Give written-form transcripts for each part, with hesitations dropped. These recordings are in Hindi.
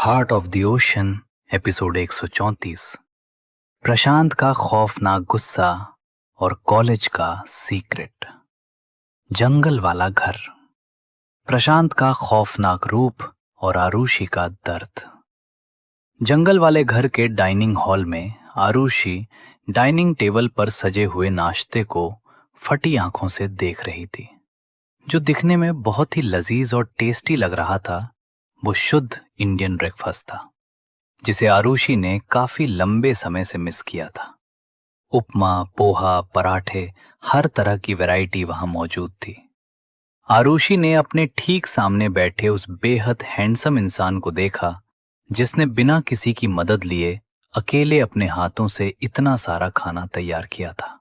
Heart of the ocean episode 134। प्रशांत का खौफनाक गुस्सा और कॉलेज का सीक्रेट। जंगल वाला घर। प्रशांत का खौफनाक रूप और आरुषि का दर्द। जंगल वाले घर के डाइनिंग हॉल में आरुषि डाइनिंग टेबल पर सजे हुए नाश्ते को फटी आंखों से देख रही थी, जो दिखने में बहुत ही लजीज और टेस्टी लग रहा था। वो शुद्ध इंडियन ब्रेकफास्ट था जिसे आरुषि ने काफी लंबे समय से मिस किया था। उपमा, पोहा, पराठे, हर तरह की वैरायटी वहां मौजूद थी। आरुषि ने अपने ठीक सामने बैठे उस बेहद हैंडसम इंसान को देखा जिसने बिना किसी की मदद लिए अकेले अपने हाथों से इतना सारा खाना तैयार किया था।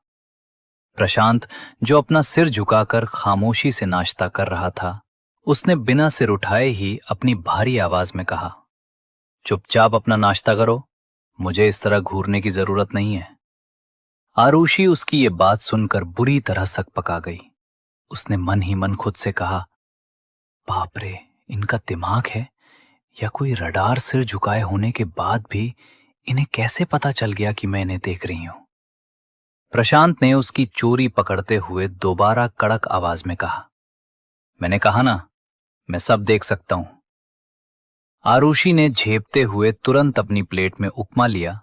प्रशांत, जो अपना सिर झुकाकर खामोशी से नाश्ता कर रहा था, उसने बिना सिर उठाए ही अपनी भारी आवाज में कहा, चुपचाप अपना नाश्ता करो, मुझे इस तरह घूरने की जरूरत नहीं है। आरुषि उसकी ये बात सुनकर बुरी तरह सकपका गई। उसने मन ही मन खुद से कहा, बाप रे, इनका दिमाग है या कोई रडार? सिर झुकाए होने के बाद भी इन्हें कैसे पता चल गया कि मैं इन्हें देख रही हूं? प्रशांत ने उसकी चोरी पकड़ते हुए दोबारा कड़क आवाज में कहा, मैंने कहा ना, मैं सब देख सकता हूं। आरुषि ने झेपते हुए तुरंत अपनी प्लेट में उपमा लिया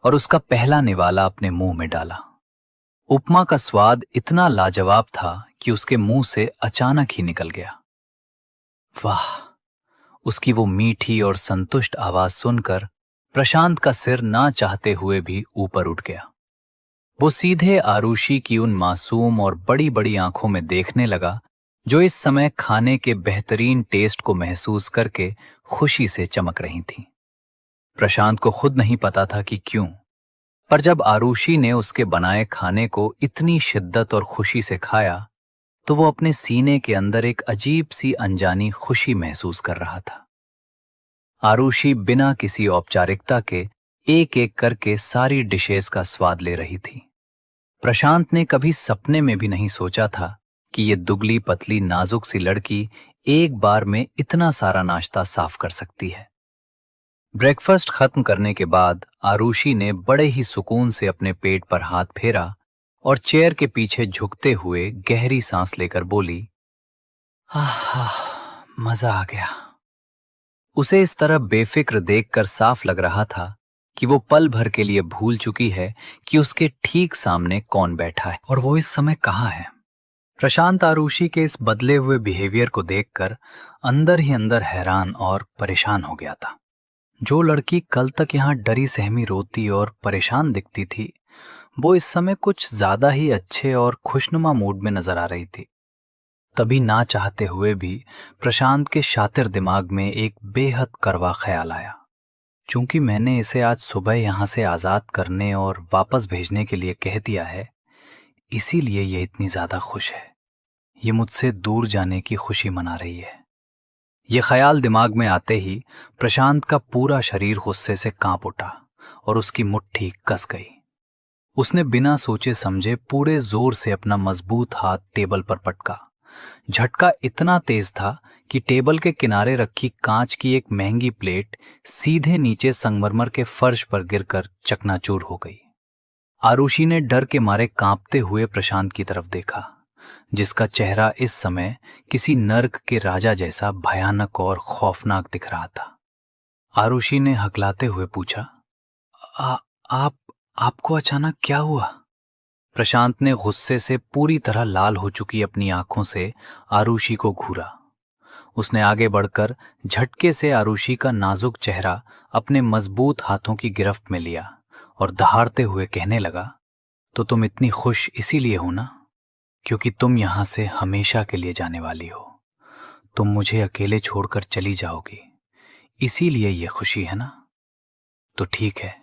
और उसका पहला निवाला अपने मुंह में डाला। उपमा का स्वाद इतना लाजवाब था कि उसके मुंह से अचानक ही निकल गया। वाह! उसकी वो मीठी और संतुष्ट आवाज सुनकर प्रशांत का सिर ना चाहते हुए भी ऊपर उठ गया। वो सीधे आरुषि की उन मासूम और बड़ी बड़ी आंखों में देखने लगा जो इस समय खाने के बेहतरीन टेस्ट को महसूस करके खुशी से चमक रही थीं। प्रशांत को खुद नहीं पता था कि क्यों, पर जब आरुषि ने उसके बनाए खाने को इतनी शिद्दत और खुशी से खाया तो वो अपने सीने के अंदर एक अजीब सी अनजानी खुशी महसूस कर रहा था। आरुषि बिना किसी औपचारिकता के एक एक करके सारी डिशेस का स्वाद ले रही थी। प्रशांत ने कभी सपने में भी नहीं सोचा था कि ये दुबली पतली नाजुक सी लड़की एक बार में इतना सारा नाश्ता साफ कर सकती है। ब्रेकफास्ट खत्म करने के बाद आरुषि ने बड़े ही सुकून से अपने पेट पर हाथ फेरा और चेयर के पीछे झुकते हुए गहरी सांस लेकर बोली, आह, मजा आ गया। उसे इस तरह बेफिक्र देखकर साफ लग रहा था कि वो पल भर के लिए भूल चुकी है कि उसके ठीक सामने कौन बैठा है और वो इस समय कहाँ है। प्रशांत आरुषि के इस बदले हुए बिहेवियर को देखकर अंदर ही अंदर हैरान और परेशान हो गया था। जो लड़की कल तक यहाँ डरी सहमी रोती और परेशान दिखती थी, वो इस समय कुछ ज्यादा ही अच्छे और खुशनुमा मूड में नजर आ रही थी। तभी ना चाहते हुए भी प्रशांत के शातिर दिमाग में एक बेहद कड़वा ख्याल आया। चूंकि मैंने इसे आज सुबह यहाँ से आजाद करने और वापस भेजने के लिए कह दिया है, इसीलिए ये इतनी ज्यादा खुश है। ये मुझसे दूर जाने की खुशी मना रही है। ये ख्याल दिमाग में आते ही प्रशांत का पूरा शरीर गुस्से से कांप उठा और उसकी मुट्ठी कस गई। उसने बिना सोचे समझे पूरे जोर से अपना मजबूत हाथ टेबल पर पटका। झटका इतना तेज था कि टेबल के किनारे रखी कांच की एक महंगी प्लेट सीधे नीचे संगमरमर के फर्श पर गिरकर चकनाचूर हो गई। आरुषि ने डर के मारे कांपते हुए प्रशांत की तरफ देखा, जिसका चेहरा इस समय किसी नर्क के राजा जैसा भयानक और खौफनाक दिख रहा था। आरुषि ने हकलाते हुए पूछा, आपको अचानक क्या हुआ? प्रशांत ने गुस्से से पूरी तरह लाल हो चुकी अपनी आंखों से आरुषि को घूरा। उसने आगे बढ़कर झटके से आरुषि का नाजुक चेहरा अपने मजबूत हाथों की गिरफ्त में लिया और दहाड़ते हुए कहने लगा, तो तुम इतनी खुश इसीलिए हो ना, क्योंकि तुम यहां से हमेशा के लिए जाने वाली हो। तुम मुझे अकेले छोड़कर चली जाओगी, इसीलिए ये खुशी है ना? तो ठीक है,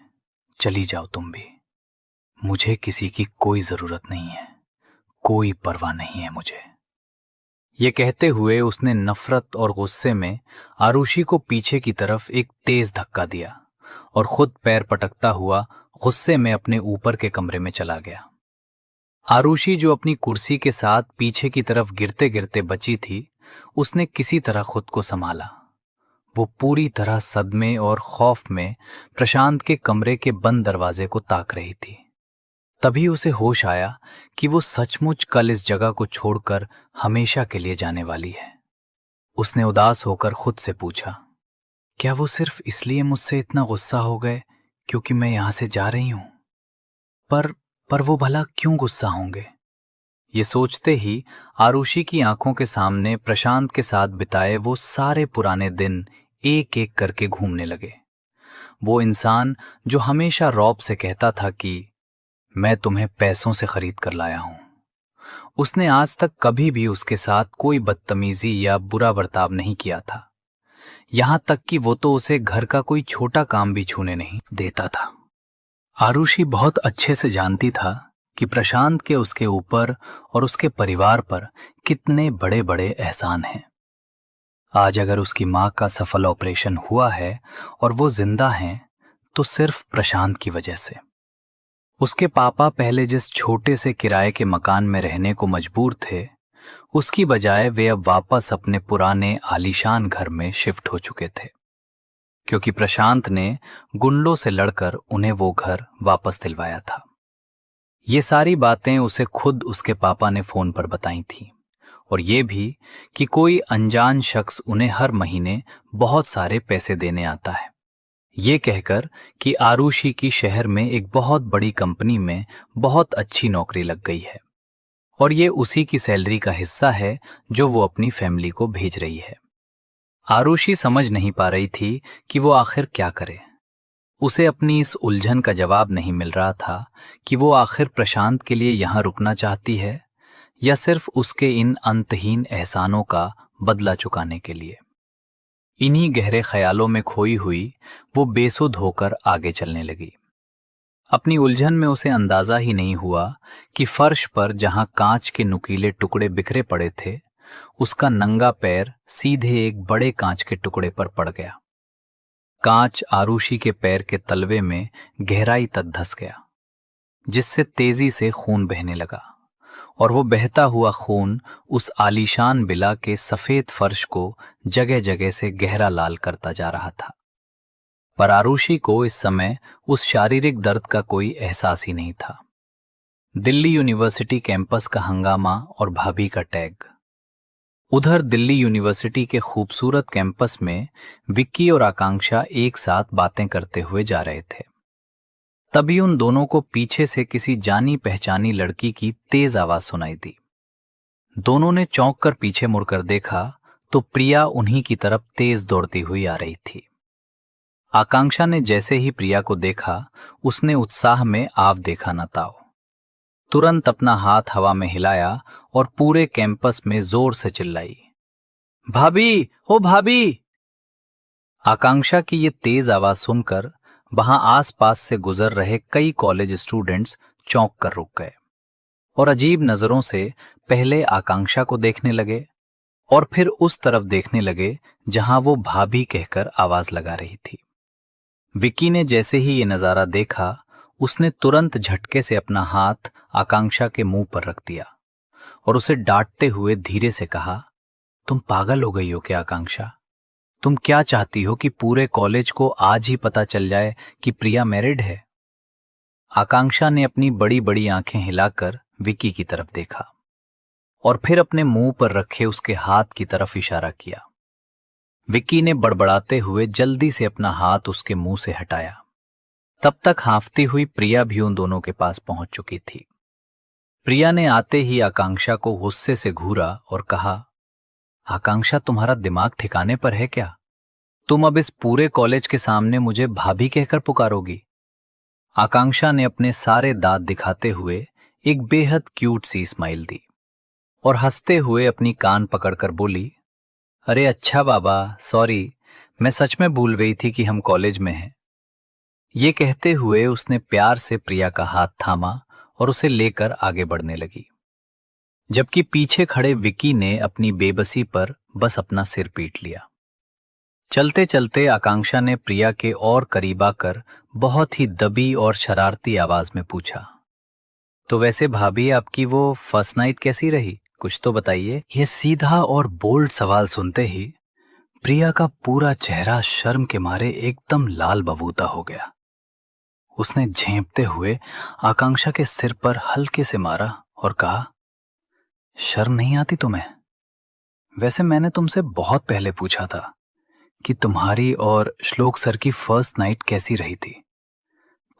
चली जाओ तुम भी। मुझे किसी की कोई जरूरत नहीं है, कोई परवाह नहीं है मुझे। ये कहते हुए उसने नफरत और गुस्से में आरुषि को पीछे की तरफ एक तेज धक्का दिया और खुद पैर पटकता हुआ गुस्से में अपने ऊपर के कमरे में चला गया। आरुषि, जो अपनी कुर्सी के साथ पीछे की तरफ गिरते गिरते बची थी, उसने किसी तरह खुद को संभाला। वो पूरी तरह सदमे और खौफ में प्रशांत के कमरे के बंद दरवाजे को ताक रही थी। तभी उसे होश आया कि वो सचमुच कल इस जगह को छोड़कर हमेशा के लिए जाने वाली है। उसने उदास होकर खुद से पूछा, क्या वो सिर्फ इसलिए मुझसे इतना गुस्सा हो गए क्योंकि मैं यहां से जा रही हूं? पर पर वो भला क्यों गुस्सा होंगे? ये सोचते ही आरुषि की आंखों के सामने प्रशांत के साथ बिताए वो सारे पुराने दिन एक एक करके घूमने लगे। वो इंसान जो हमेशा रौब से कहता था कि मैं तुम्हें पैसों से खरीद कर लाया हूं। उसने आज तक कभी भी उसके साथ कोई बदतमीजी या बुरा बर्ताव नहीं किया था। यहां तक कि वो तो उसे घर का कोई छोटा काम भी छूने नहीं देता था। आरुषि बहुत अच्छे से जानती था कि प्रशांत के उसके ऊपर और उसके परिवार पर कितने बड़े बड़े एहसान हैं। आज अगर उसकी मां का सफल ऑपरेशन हुआ है और वो जिंदा हैं, तो सिर्फ प्रशांत की वजह से। उसके पापा पहले जिस छोटे से किराए के मकान में रहने को मजबूर थे, उसकी बजाय वे अब वापस अपने पुराने आलीशान घर में शिफ्ट हो चुके थे, क्योंकि प्रशांत ने गुंडों से लड़कर उन्हें वो घर वापस दिलवाया था। ये सारी बातें उसे खुद उसके पापा ने फोन पर बताई थी, और ये भी कि कोई अनजान शख्स उन्हें हर महीने बहुत सारे पैसे देने आता है, ये कहकर कि आरुषि की शहर में एक बहुत बड़ी कंपनी में बहुत अच्छी नौकरी लग गई है और ये उसी की सैलरी का हिस्सा है जो वो अपनी फैमिली को भेज रही है। आरुषि समझ नहीं पा रही थी कि वो आखिर क्या करे। उसे अपनी इस उलझन का जवाब नहीं मिल रहा था कि वो आखिर प्रशांत के लिए यहाँ रुकना चाहती है या सिर्फ उसके इन अंतहीन एहसानों का बदला चुकाने के लिए। इन्हीं गहरे ख्यालों में खोई हुई वो बेसुध होकर आगे चलने लगी। अपनी उलझन में उसे अंदाजा ही नहीं हुआ कि फर्श पर जहां कांच के नुकीले टुकड़े बिखरे पड़े थे, उसका नंगा पैर सीधे एक बड़े कांच के टुकड़े पर पड़ गया। कांच आरुषि के पैर के तलवे में गहराई तक धंस गया, जिससे तेजी से खून बहने लगा, और वो बहता हुआ खून उस आलीशान बिला के सफेद फर्श को जगह जगह से गहरा लाल करता जा रहा था। पर आरुषि को इस समय उस शारीरिक दर्द का कोई एहसास ही नहीं था। दिल्ली यूनिवर्सिटी कैंपस का हंगामा और भाभी का टैग। उधर दिल्ली यूनिवर्सिटी के खूबसूरत कैंपस में विक्की और आकांक्षा एक साथ बातें करते हुए जा रहे थे। तभी उन दोनों को पीछे से किसी जानी पहचानी लड़की की तेज आवाज सुनाई दी। दोनों ने चौंक कर पीछे मुड़कर देखा तो प्रिया उन्हीं की तरफ तेज दौड़ती हुई आ रही थी। आकांक्षा ने जैसे ही प्रिया को देखा, उसने उत्साह में आव देखा न ताओ। तुरंत अपना हाथ हवा में हिलाया और पूरे कैंपस में जोर से चिल्लाई, भाभी, ओ भाभी। आकांक्षा की ये तेज आवाज सुनकर वहां आसपास से गुजर रहे कई कॉलेज स्टूडेंट्स चौंक कर रुक गए और अजीब नजरों से पहले आकांक्षा को देखने लगे और फिर उस तरफ देखने लगे जहां वो भाभी कहकर आवाज लगा रही थी। विक्की ने जैसे ही ये नजारा देखा, उसने तुरंत झटके से अपना हाथ आकांक्षा के मुंह पर रख दिया और उसे डांटते हुए धीरे से कहा, तुम पागल हो गई हो क्या आकांक्षा? तुम क्या चाहती हो कि पूरे कॉलेज को आज ही पता चल जाए कि प्रिया मैरिड है? आकांक्षा ने अपनी बड़ी बड़ी आंखें हिलाकर विक्की की तरफ देखा और फिर अपने मुंह पर रखे उसके हाथ की तरफ इशारा किया। विक्की ने बड़बड़ाते हुए जल्दी से अपना हाथ उसके मुंह से हटाया। तब तक हाँफती हुई प्रिया भी उन दोनों के पास पहुंच चुकी थी। प्रिया ने आते ही आकांक्षा को गुस्से से घूरा और कहा, आकांक्षा, तुम्हारा दिमाग ठिकाने पर है क्या? तुम अब इस पूरे कॉलेज के सामने मुझे भाभी कहकर पुकारोगी? आकांक्षा ने अपने सारे दांत दिखाते हुए एक बेहद क्यूट सी स्माइल दी और हंसते हुए अपनी कान पकड़कर बोली, अरे अच्छा बाबा, सॉरी, मैं सच में भूल गई थी कि हम कॉलेज में हैं। ये कहते हुए उसने प्यार से प्रिया का हाथ थामा और उसे लेकर आगे बढ़ने लगी, जबकि पीछे खड़े विक्की ने अपनी बेबसी पर बस अपना सिर पीट लिया। चलते चलते आकांक्षा ने प्रिया के और करीब आकर बहुत ही दबी और शरारती आवाज में पूछा, तो वैसे भाभी, आपकी वो फर्स्ट नाइट कैसी रही? कुछ तो बताइए। यह सीधा और बोल्ड सवाल सुनते ही प्रिया का पूरा चेहरा शर्म के मारे एकदम लाल बबूता हो गया। उसने झेंपते हुए आकांक्षा के सिर पर हल्के से मारा और कहा, शर्म नहीं आती तुम्हें? वैसे मैंने तुमसे बहुत पहले पूछा था कि तुम्हारी और श्लोक सर की फर्स्ट नाइट कैसी रही थी।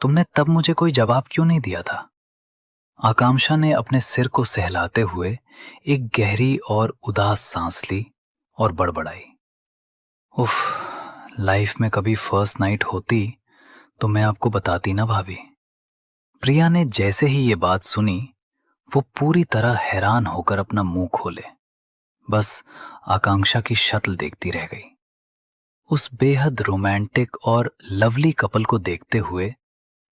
तुमने तब मुझे कोई जवाब क्यों नहीं दिया था? आकांक्षा ने अपने सिर को सहलाते हुए एक गहरी और उदास सांस ली और बड़बड़ाई, उफ, लाइफ में कभी फर्स्ट नाइट होती तो मैं आपको बताती ना भाभी। प्रिया ने जैसे ही ये बात सुनी, वो पूरी तरह हैरान होकर अपना मुंह खोले बस आकांक्षा की शक्ल देखती रह गई। उस बेहद रोमांटिक और लवली कपल को देखते हुए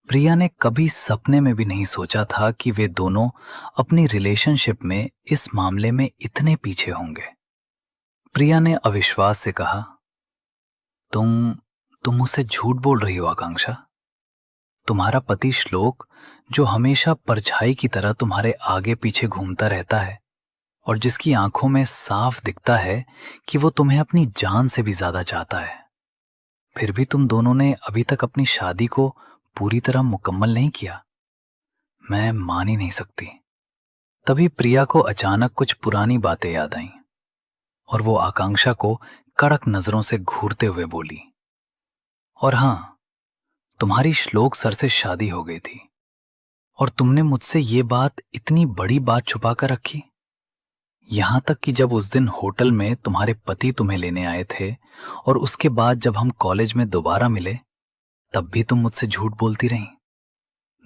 प्रिया ने कभी सपने में भी नहीं सोचा था कि वे दोनों अपनी रिलेशनशिप में इस मामले में इतने पीछे होंगे। प्रिया ने अविश्वास से कहा, तुम मुझसे झूठ बोल रही हो आकांक्षा। तुम्हारा पति श्लोक, जो हमेशा परछाई की तरह तुम्हारे आगे पीछे घूमता रहता है और जिसकी आंखों में साफ दिखता है कि वो तुम्हें अपनी जान से भी ज्यादा चाहता है, फिर भी तुम दोनों ने अभी तक अपनी शादी को पूरी तरह मुकम्मल नहीं किया। मैं मान ही नहीं सकती। तभी प्रिया को अचानक कुछ पुरानी बातें याद आईं और वो आकांक्षा को कड़क नजरों से घूरते हुए बोली, और हां, तुम्हारी श्लोक सर से शादी हो गई थी और तुमने मुझसे ये बात, इतनी बड़ी बात छुपा कर रखी। यहां तक कि जब उस दिन होटल में तुम्हारे पति तुम्हें लेने आए थे और उसके बाद जब हम कॉलेज में दोबारा मिले, तब भी तुम मुझसे झूठ बोलती रहीं।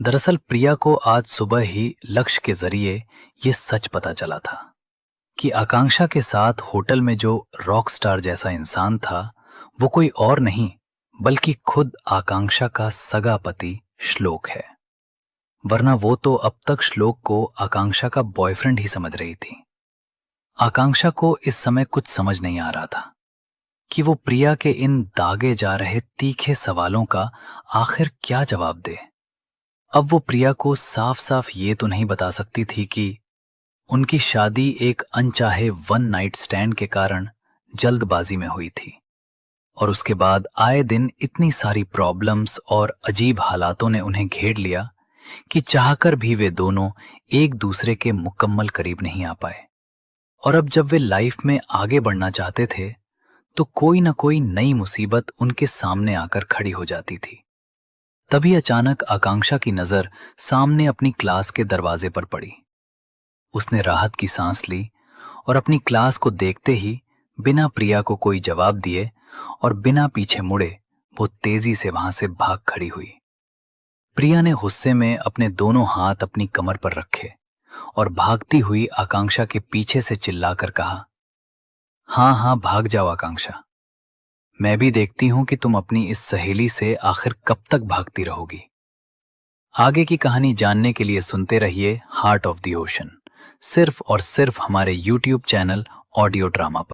दरअसल प्रिया को आज सुबह ही लक्ष्य के जरिए ये सच पता चला था कि आकांक्षा के साथ होटल में जो रॉक स्टार जैसा इंसान था, वो कोई और नहीं बल्कि खुद आकांक्षा का सगा पति श्लोक है। वरना वो तो अब तक श्लोक को आकांक्षा का बॉयफ्रेंड ही समझ रही थी। आकांक्षा को इस समय कुछ समझ नहीं आ रहा था कि वो प्रिया के इन दागे जा रहे तीखे सवालों का आखिर क्या जवाब दे। अब वो प्रिया को साफ साफ ये तो नहीं बता सकती थी कि उनकी शादी एक अनचाहे वन नाइट स्टैंड के कारण जल्दबाजी में हुई थी और उसके बाद आए दिन इतनी सारी प्रॉब्लम्स और अजीब हालातों ने उन्हें घेर लिया कि चाहकर भी वे दोनों एक दूसरे के मुकम्मल करीब नहीं आ पाए। और अब जब वे लाइफ में आगे बढ़ना चाहते थे तो कोई ना कोई नई मुसीबत उनके सामने आकर खड़ी हो जाती थी। तभी अचानक आकांक्षा की नजर सामने अपनी क्लास के दरवाजे पर पड़ी। उसने राहत की सांस ली और अपनी क्लास को देखते ही बिना प्रिया को कोई जवाब दिए और बिना पीछे मुड़े वो तेजी से वहां से भाग खड़ी हुई। प्रिया ने गुस्से में अपने दोनों हाथ अपनी कमर पर रखे और भागती हुई आकांक्षा के पीछे से चिल्लाकर कहा, हाँ हाँ, भाग जाओ आकांक्षा। मैं भी देखती हूं कि तुम अपनी इस सहेली से आखिर कब तक भागती रहोगी। आगे की कहानी जानने के लिए सुनते रहिए हार्ट ऑफ द ओशन, सिर्फ और सिर्फ हमारे YouTube चैनल ऑडियो ड्रामा पर।